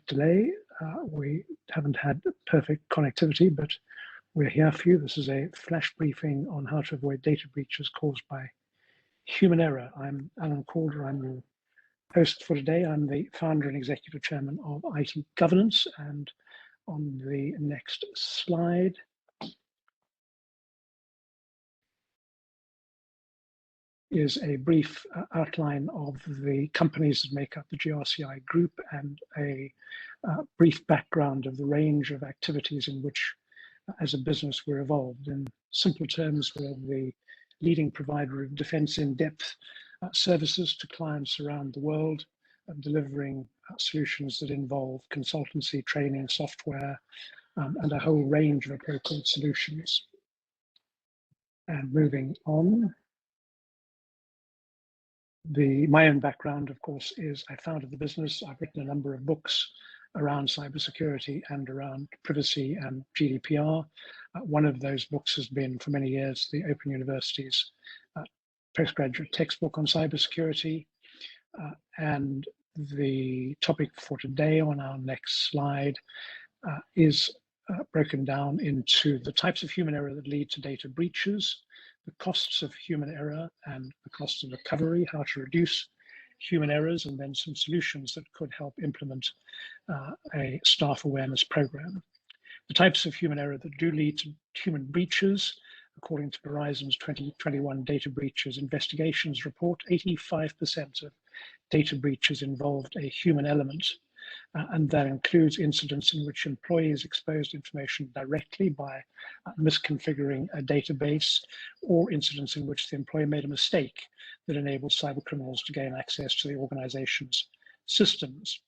delay. We haven't had perfect connectivity, but we're here for you. This is a flash briefing on how to avoid data breaches caused by human error. I'm Alan Calder. I'm your host for today. I'm the founder and executive chairman of IT Governance. And on the next slide is a brief outline of the companies that make up the GRCI group and a brief background of the range of activities in which, as a business, we're involved. In simple terms, we're the leading provider of defense in-depth services to clients around the world, delivering solutions that involve consultancy, training, software, and a whole range of appropriate solutions. And moving on. My own background, of course, is I founded the business. I've written a number of books around cybersecurity and around privacy and GDPR. One of those books has been, for many years, the Open University's postgraduate textbook on cybersecurity. And the topic for today on our next slide is broken down into the types of human error that lead to data breaches, the costs of human error and the cost of recovery, how to reduce human errors, and then some solutions that could help implement a staff awareness program. The types of human error that do lead to human breaches, according to Verizon's 2021 data breaches investigations report, 85% of data breaches involved a human element. And that includes incidents in which employees exposed information directly by misconfiguring a database, or incidents in which the employee made a mistake that enabled cyber criminals to gain access to the organization's systems.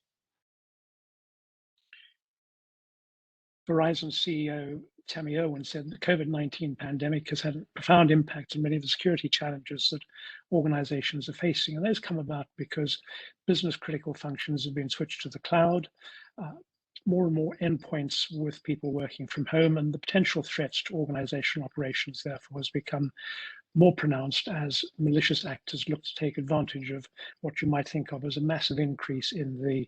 Verizon CEO Tammy Irwin said the COVID-19 pandemic has had a profound impact on many of the security challenges that organizations are facing. And those come about because business critical functions have been switched to the cloud, more and more endpoints with people working from home, and the potential threats to organizational operations therefore has become more pronounced as malicious actors look to take advantage of what you might think of as a massive increase in the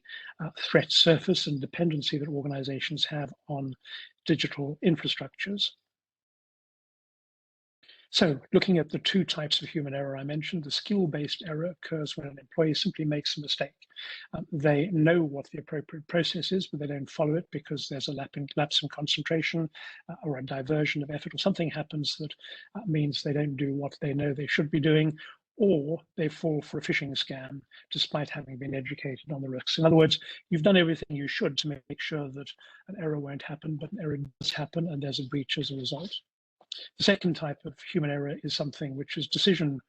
threat surface and dependency that organizations have on digital infrastructures. So looking at the two types of human error I mentioned, the skill-based error occurs when an employee simply makes a mistake. They know what the appropriate process is, but they don't follow it because there's a lapse in concentration or a diversion of effort, or something happens that means they don't do what they know they should be doing, or they fall for a phishing scam despite having been educated on the risks. In other words, you've done everything you should to make sure that an error won't happen, but an error does happen and there's a breach as a result. The second type of human error is something which is decision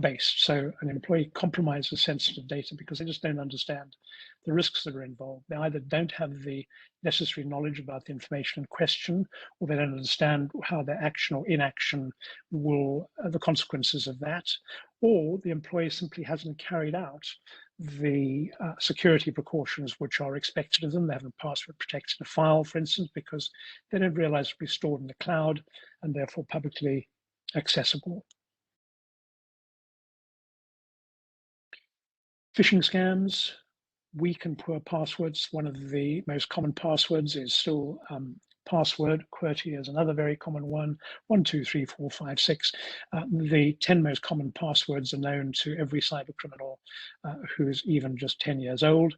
based. So an employee compromises sensitive data because they just don't understand the risks that are involved. They either don't have the necessary knowledge about the information in question, or they don't understand how their action or inaction will, the consequences of that, or the employee simply hasn't carried out the security precautions which are expected of them. They haven't password protected a file, for instance, because they don't realize it will be stored in the cloud and therefore publicly accessible. Phishing scams, weak and poor passwords. One of the most common passwords is still password. QWERTY is another very common one. 1, 2, 3, 4, 5, 6. The 10 most common passwords are known to every cyber criminal who's even just 10 years old.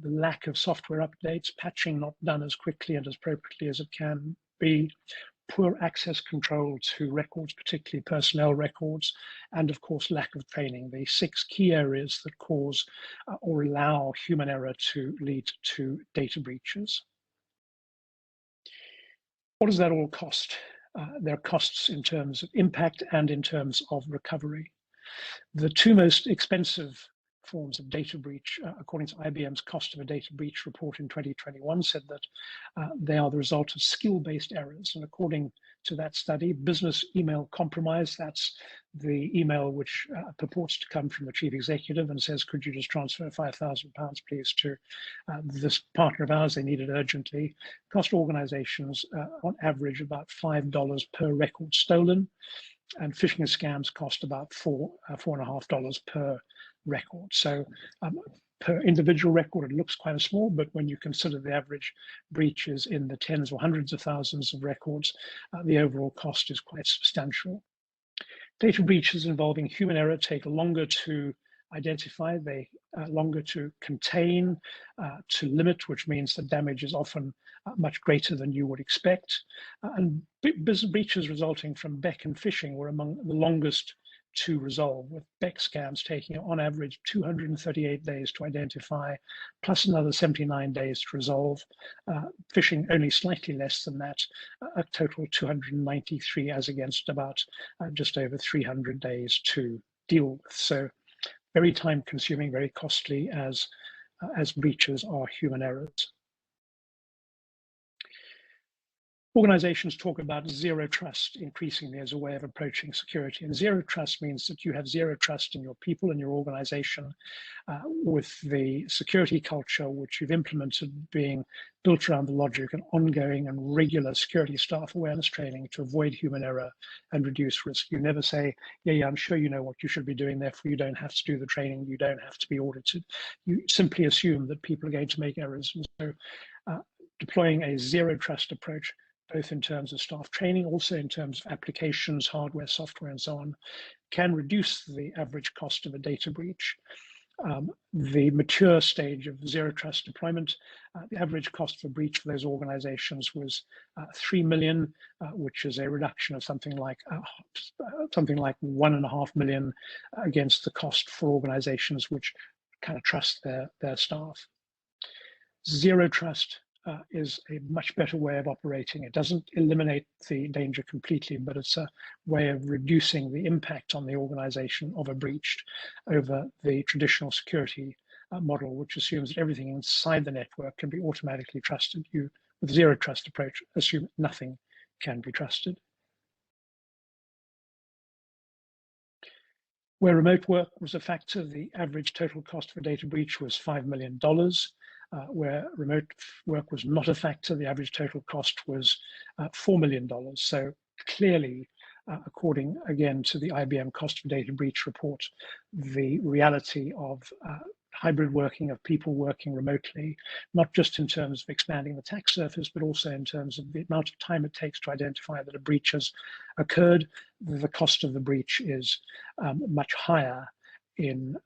The lack of software updates, patching not done as quickly and as appropriately as it can be, poor access control to records, particularly personnel records, and of course, lack of training. The 6 key areas that cause or allow human error to lead to data breaches. What does that all cost? There are costs in terms of impact and in terms of recovery. The two most expensive forms of data breach, according to IBM's cost of a data breach report in 2021, said that they are the result of skill-based errors. And according to that study, business email compromise, that's the email which purports to come from the chief executive and says, could you just transfer £5,000 please to this partner of ours, they need it urgently, cost organizations on average about $5 per record stolen, and phishing scams cost about $4.50 per record. So per individual record, it looks quite small, but when you consider the average breach is in the tens or hundreds of thousands of records, the overall cost is quite substantial. Data breaches involving human error take longer to identify, they longer to contain, to limit, which means the damage is often much greater than you would expect. And breaches resulting from Beck and phishing were among the longest to resolve, with Beck scams taking on average 238 days to identify, plus another 79 days to resolve. Phishing only slightly less than that, a total 293 as against about just over 300 days to deal with. So very time consuming, very costly as breaches are human errors. Organizations talk about zero trust increasingly as a way of approaching security. And zero trust means that you have zero trust in your people and your organization, with the security culture which you've implemented being built around the logic and ongoing and regular security staff awareness training to avoid human error and reduce risk. You never say, yeah, I'm sure you know what you should be doing, therefore you don't have to do the training, you don't have to be audited. You simply assume that people are going to make errors. And so deploying a zero trust approach, both in terms of staff training, also in terms of applications, hardware, software, and so on, can reduce the average cost of a data breach. The mature stage of zero trust deployment, the average cost for breach for those organizations was 3 million, which is a reduction of something like 1.5 million against the cost for organizations which kind of trust their staff. Zero trust is a much better way of operating. It doesn't eliminate the danger completely, but it's a way of reducing the impact on the organization of a breach over the traditional security model, which assumes that everything inside the network can be automatically trusted. You, with zero trust approach, assume nothing can be trusted. Where remote work was a factor, the average total cost for data breach was $5 million. Where remote work was not a factor, the average total cost was $4 million. So clearly, according again to the IBM cost of data breach report, the reality of hybrid working, of people working remotely, not just in terms of expanding the attack surface, but also in terms of the amount of time it takes to identify that a breach has occurred, the cost of the breach is much higher in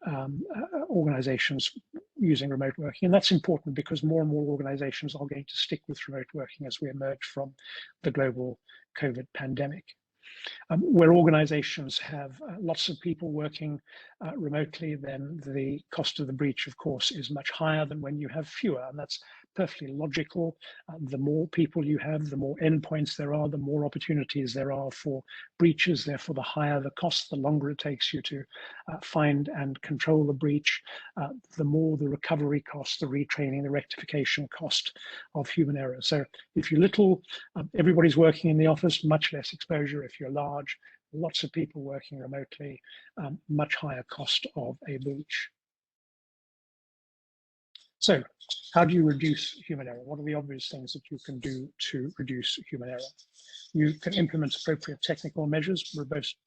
organizations using remote working. And that's important because more and more organizations are going to stick with remote working as we emerge from the global COVID pandemic. Where organizations have lots of people working remotely, then the cost of the breach, of course, is much higher than when you have fewer. And that's perfectly logical. The more people you have, the more endpoints there are, the more opportunities there are for breaches. Therefore, the higher the cost, the longer it takes you to find and control the breach, the more the recovery cost, the retraining, the rectification cost of human error. So if you're little, everybody's working in the office, much less exposure. If you're large, lots of people working remotely, much higher cost of a breach. So how do you reduce human error? What are the obvious things that you can do to reduce human error? You can implement appropriate technical measures,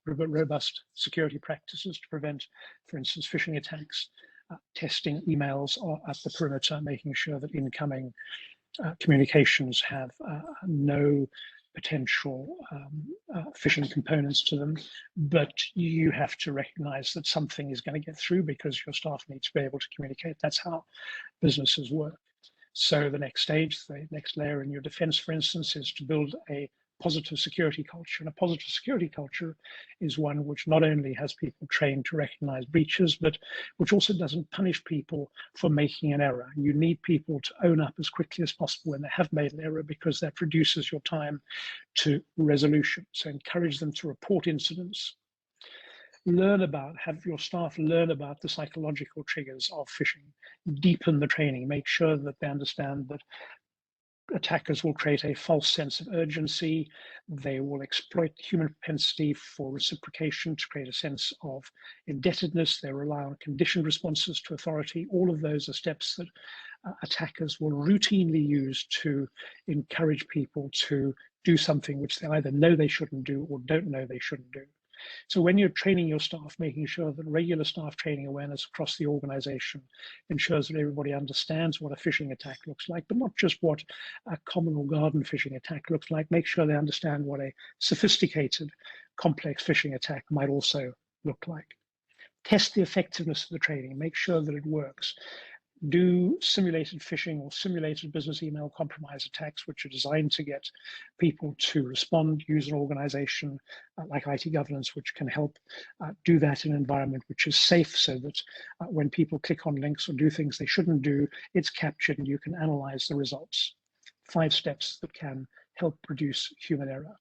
robust security practices to prevent, for instance, phishing attacks, testing emails at the perimeter, making sure that incoming communications have no potential phishing components to them, but you have to recognize that something is going to get through because your staff need to be able to communicate. That's how businesses work. So the next stage, the next layer in your defense, for instance, is to build a positive security culture. And a positive security culture is one which not only has people trained to recognize breaches, but which also doesn't punish people for making an error. You need people to own up as quickly as possible when they have made an error, because that reduces your time to resolution. So encourage them to report incidents. Have your staff learn about the psychological triggers of phishing. Deepen the training, make sure that they understand that attackers will create a false sense of urgency. They will exploit human propensity for reciprocation to create a sense of indebtedness. They rely on conditioned responses to authority. All of those are steps that attackers will routinely use to encourage people to do something which they either know they shouldn't do or don't know they shouldn't do. So when you're training your staff, making sure that regular staff training awareness across the organization ensures that everybody understands what a phishing attack looks like, but not just what a common or garden phishing attack looks like. Make sure they understand what a sophisticated, complex phishing attack might also look like. Test the effectiveness of the training, make sure that it works. Do simulated phishing or simulated business email compromise attacks, which are designed to get people to respond. Use an organization like IT governance, which can help do that in an environment which is safe, so that when people click on links or do things they shouldn't do, it's captured and you can analyze the results. 5 steps that can help reduce human error.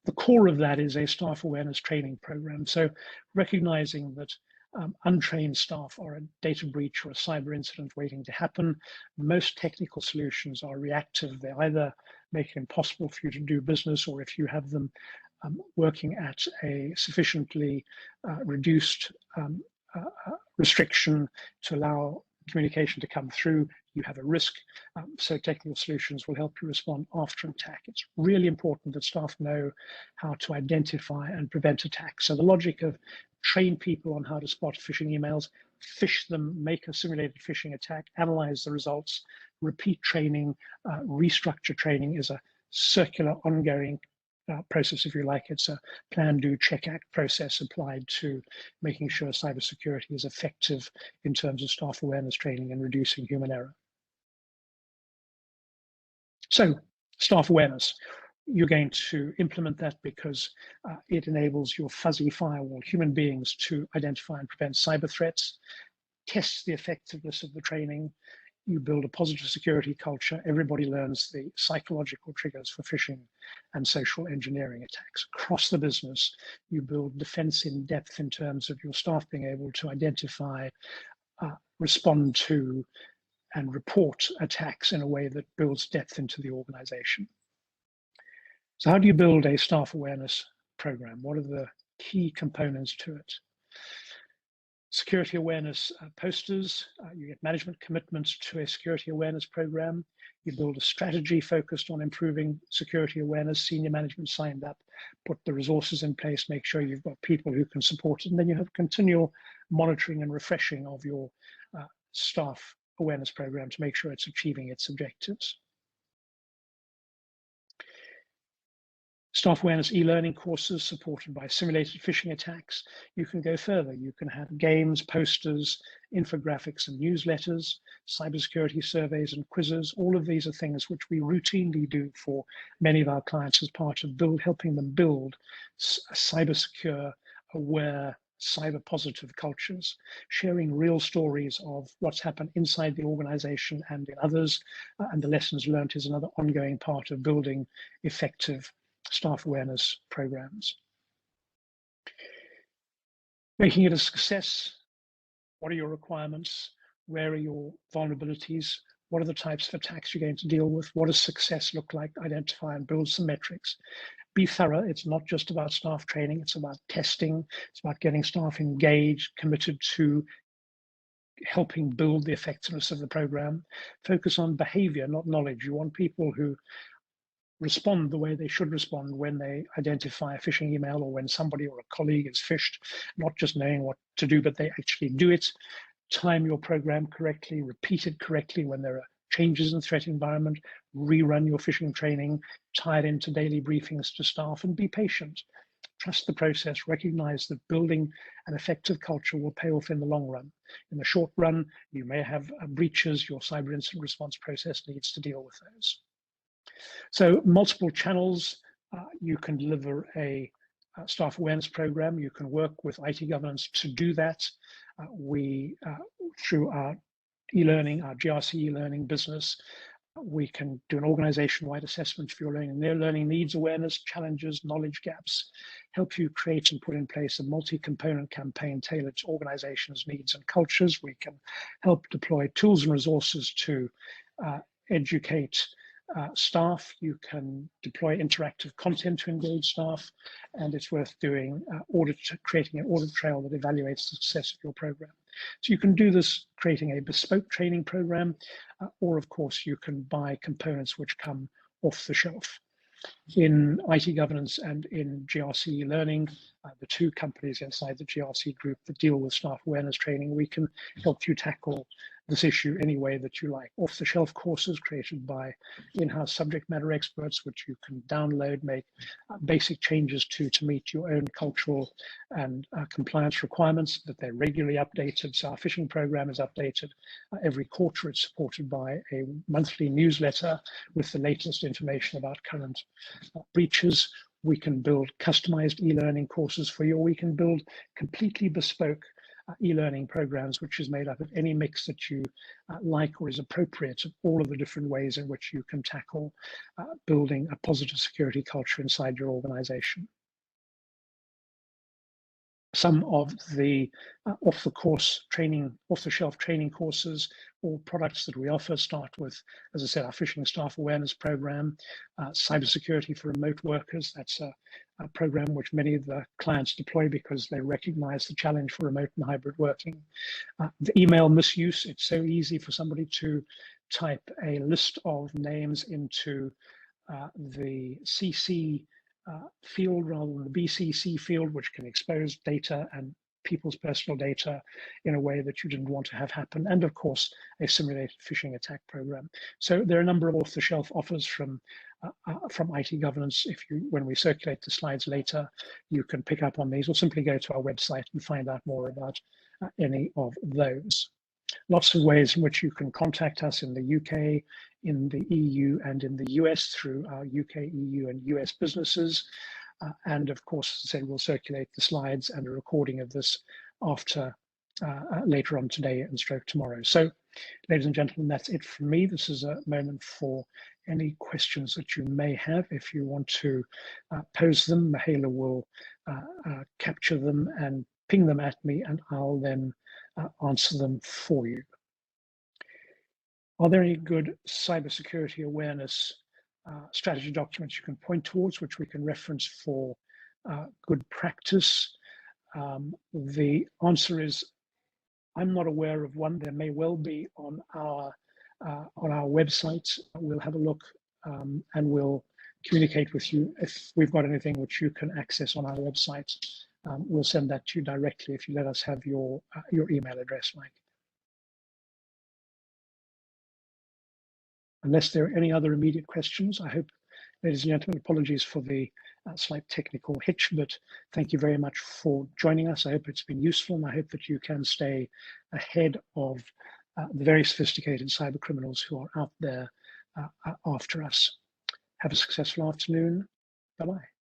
The core of that is a staff awareness training program. So recognizing that untrained staff are a data breach or a cyber incident waiting to happen. Most technical solutions are reactive. They either make it impossible for you to do business, or if you have them working at a sufficiently reduced restriction to allow communication to come through, you have a risk. So technical solutions will help you respond after an attack. It's really important that staff know how to identify and prevent attacks. So the logic of train people on how to spot phishing emails, phish them, make a simulated phishing attack, analyze the results, repeat training, restructure training is a circular, ongoing process, if you like. It's a plan, do, check, act process applied to making sure cybersecurity is effective in terms of staff awareness training and reducing human error. So, staff awareness. You're going to implement that because it enables your fuzzy firewall, human beings, to identify and prevent cyber threats. Test the effectiveness of the training. You build a positive security culture. Everybody learns the psychological triggers for phishing and social engineering attacks. Across the business, you build defense in depth in terms of your staff being able to identify, respond to, and report attacks in a way that builds depth into the organization. So how do you build a staff awareness program? What are the key components to it? Security awareness posters. You get management commitments to a security awareness program. You build a strategy focused on improving security awareness. Senior management signed up, put the resources in place, make sure you've got people who can support it. And then you have continual monitoring and refreshing of your staff awareness program to make sure it's achieving its objectives. Staff awareness e-learning courses supported by simulated phishing attacks. You can go further. You can have games, posters, infographics, and newsletters, cybersecurity surveys and quizzes. All of these are things which we routinely do for many of our clients as part of helping them build cyber secure, aware, cyber positive cultures, sharing real stories of what's happened inside the organization and in others, and the lessons learned is another ongoing part of building effective staff awareness programs. Making it a success. What are your requirements? Where are your vulnerabilities? What are the types of attacks you're going to deal with? What does success look like? Identify and build some metrics. Be thorough. It's not just about staff training. It's about testing. It's about getting staff engaged, committed to helping build the effectiveness of the program. Focus on behavior, not knowledge. You want people who respond the way they should respond when they identify a phishing email or when somebody or a colleague is phished, not just knowing what to do, but they actually do it. Time your program correctly, repeat it correctly when there are changes in the threat environment, rerun your phishing training, tie it into daily briefings to staff, and be patient. Trust the process, recognize that building an effective culture will pay off in the long run. In the short run, you may have breaches. Your cyber incident response process needs to deal with those. So multiple channels. You can deliver a staff awareness program. You can work with IT governance to do that. Through our e-learning, our GRC e-learning business, we can do an organization-wide assessment for your learning and their learning needs, awareness, challenges, knowledge gaps, help you create and put in place a multi-component campaign tailored to organizations' needs and cultures. We can help deploy tools and resources to educate staff. You can deploy interactive content to engage staff, and it's worth doing creating an audit trail that evaluates the success of your program. So you can do this creating a bespoke training program, or of course you can buy components which come off the shelf. In IT governance and in GRC learning, the two companies inside the GRC group that deal with staff awareness training, we can help you tackle this issue any way that you like. Off-the-shelf courses created by in-house subject matter experts, which you can download, make basic changes to meet your own cultural and compliance requirements, that they're regularly updated. So our phishing program is updated every quarter. It's supported by a monthly newsletter with the latest information about current breaches. We can build customized e-learning courses for you, or we can build completely bespoke e-learning programs, which is made up of any mix that you like or is appropriate of all of the different ways in which you can tackle building a positive security culture inside your organization. Some of the off-the-shelf training courses or products that we offer start with, as I said, our phishing staff awareness program, cybersecurity for remote workers. That's a program which many of the clients deploy because they recognize the challenge for remote and hybrid working. The email misuse, it's so easy for somebody to type a list of names into the CC field rather than the BCC field, which can expose data and people's personal data in a way that you didn't want to have happen, and of course a simulated phishing attack program. So there are a number of off-the-shelf offers from IT governance. When we circulate the slides later, you can pick up on these, or simply go to our website and find out more about any of those. Lots of ways in which you can contact us in the UK, in the EU, and in the US through our UK, EU, and US businesses. And of course, as I said, we'll circulate the slides and a recording of this after later on today and stroke tomorrow. So, ladies and gentlemen, that's it from me. This is a moment for any questions that you may have. If you want to pose them, Mihaela will capture them and ping them at me, and I'll then answer them for you. Are there any good cybersecurity awareness strategy documents you can point towards, which we can reference for good practice? The answer is, I'm not aware of one. There may well be on our website. We'll have a look and we'll communicate with you if we've got anything which you can access on our website. We'll send that to you directly if you let us have your email address, Mike. Unless there are any other immediate questions, I hope, ladies and gentlemen, apologies for the slight technical hitch, but thank you very much for joining us. I hope it's been useful, and I hope that you can stay ahead of the very sophisticated cyber criminals who are out there after us. Have a successful afternoon. Bye-bye.